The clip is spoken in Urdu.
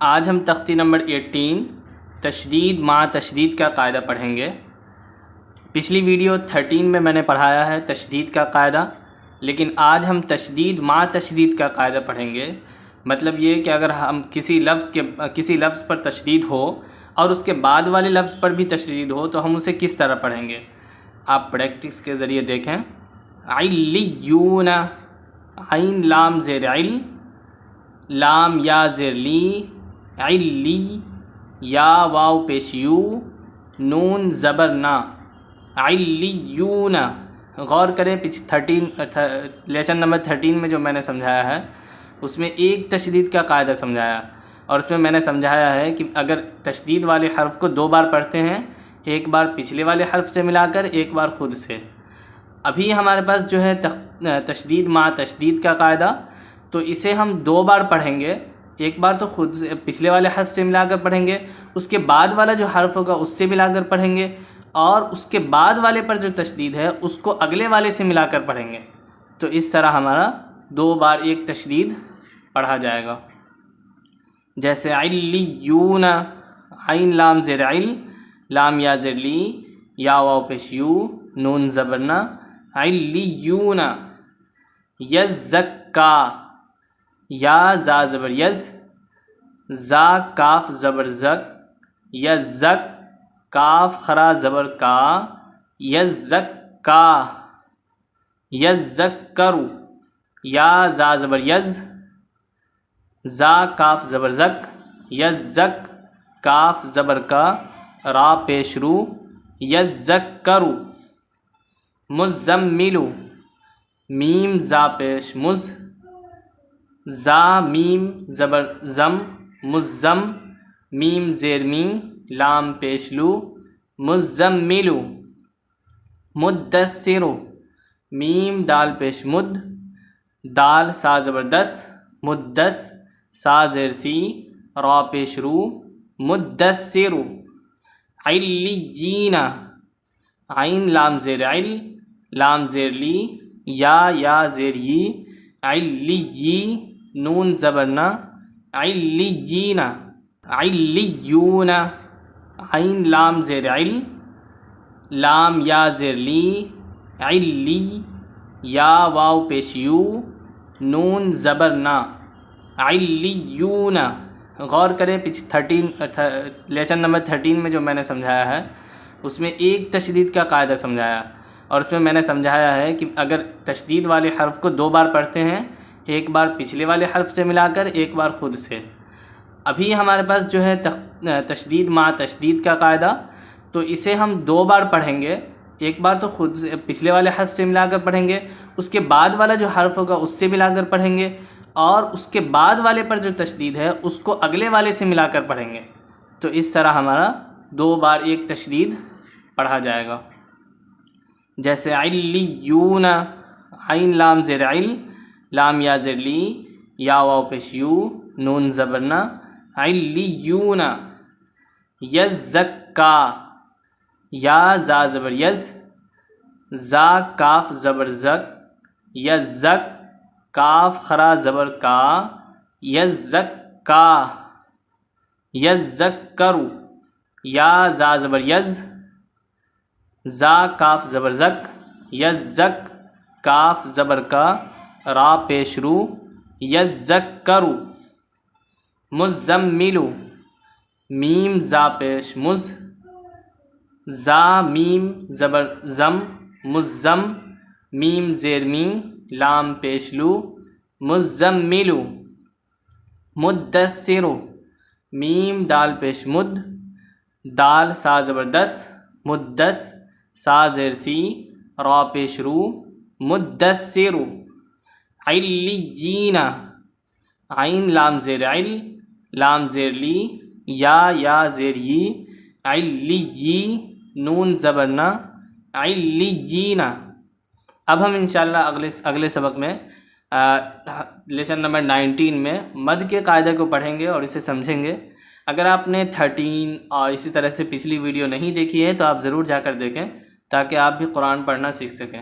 آج ہم تختی نمبر 18 تشدید مع تشدید کا قاعدہ پڑھیں گے۔ پچھلی ویڈیو 13 میں نے پڑھایا ہے تشدید کا قاعدہ، لیکن آج ہم تشدید مع تشدید کا قاعدہ پڑھیں گے۔ مطلب یہ کہ اگر ہم کسی لفظ پر تشدید ہو اور اس کے بعد والے لفظ پر بھی تشدید ہو تو ہم اسے کس طرح پڑھیں گے۔ آپ پریکٹس کے ذریعے دیکھیں۔ علیون، عین لام زیر عل، لام یا زیر لی، علی، یا واو پیش یو، نون زبر نا، علیون۔ غور کریں لیسن نمبر 13 میں جو میں نے سمجھایا ہے اس میں ایک تشدید کا قاعدہ سمجھایا، اور اس میں میں نے سمجھایا ہے کہ اگر تشدید والے حرف کو 2 بار پڑھتے ہیں، ایک بار پچھلے والے حرف سے ملا کر، ایک بار خود سے۔ ابھی ہمارے پاس جو ہے تشدید مع تشدید کا قاعدہ، تو اسے ہم 2 بار پڑھیں گے۔ ایک بار تو خود سے پچھلے والے حرف سے ملا کر پڑھیں گے، اس کے بعد والا جو حرف ہوگا اس سے ملا کر پڑھیں گے، اور اس کے بعد والے پر جو تشدید ہے اس کو اگلے والے سے ملا کر پڑھیں گے۔ تو اس طرح ہمارا 2 بار ایک تشدید پڑھا جائے گا۔ جیسے علیون، عین لام زیر عل، لام یا زیر لی، یا واو پیش یو، نون زبر نا، علیون۔ یزکا، یا زا زبر یز، زا کاف زبر زک، یزک، کاف خرا زبر کا، یزکا۔ یزکرو، یا زا زبر یز، زا کاف زبر زک، یزک، کاف زبر کا، را پیش رو، یزکرو۔ مزملو، میم زا پیش مز، زا میم زبر زم، مزم، میم زیر می، لام پیش لو، مزملو۔ مدثرو، میم دال پیش مد، دال سا زبر دس، مدس، سا زیر سی، را پیش رو، مدثرو۔ علیین، عین لام زیر عل، لام زیر لی، یا زیر یی، علی، نون زبر نا، علیین۔ علیون، عین لام زیر عل، لام یا زیر لی، علی، یا واو پیش یو، نون زبر نا، علیون۔ غور کریں لیسن نمبر 13 میں جو میں نے سمجھایا ہے اس میں ایک تشدید کا قاعدہ سمجھایا، اور اس میں میں نے سمجھایا ہے کہ اگر تشدید والے حرف کو 2 بار پڑھتے ہیں، ایک بار پچھلے والے حرف سے ملا کر، ایک بار خود سے۔ ابھی ہمارے پاس جو ہے تشدید مع تشدید کا قاعدہ، تو اسے ہم 2 بار پڑھیں گے۔ ایک بار تو خود سے پچھلے والے حرف سے ملا کر پڑھیں گے، اس کے بعد والا جو حرف ہوگا اس سے ملا کر پڑھیں گے، اور اس کے بعد والے پر جو تشدید ہے اس کو اگلے والے سے ملا کر پڑھیں گے۔ تو اس طرح ہمارا 2 بار ایک تشدید پڑھا جائے گا۔ جیسے علیون، عین لام زیر عل، لام یا زیر لی، یا واو پیش یو، نون زبر نا، علیون۔ یزکا، یا زا زبر یز، زا کاف زبر زک، یزک، کاف خرا زبر کا، یزکا۔ یزکرو، یا زا زبر یز، زا کاف زبر زک، یزک، کاف زبر کا، را پیش رو، یزکرو۔ مزملو، میم زا پیش مز، زا میم زبر زم، مزم، میم زیر می، لام پیش لو، مزملو۔ مدثرو، میم دال پیش مد، دال سا زبر دس، مدس، سا زیر سی، را پیش رو، مدثرو۔ علیین، عین لام زیر عل، لام زیر لی، یا زیر یی، علی، نون زبر نا، علیین۔ اب ہم انشاءاللہ اگلے سبق میں لیسن نمبر 19 میں مد کے قاعدے کو پڑھیں گے اور اسے سمجھیں گے۔ اگر آپ نے 13 اور اسی طرح سے پچھلی ویڈیو نہیں دیکھی ہے تو آپ ضرور جا کر دیکھیں، تاکہ آپ بھی قرآن پڑھنا سیکھ سکیں۔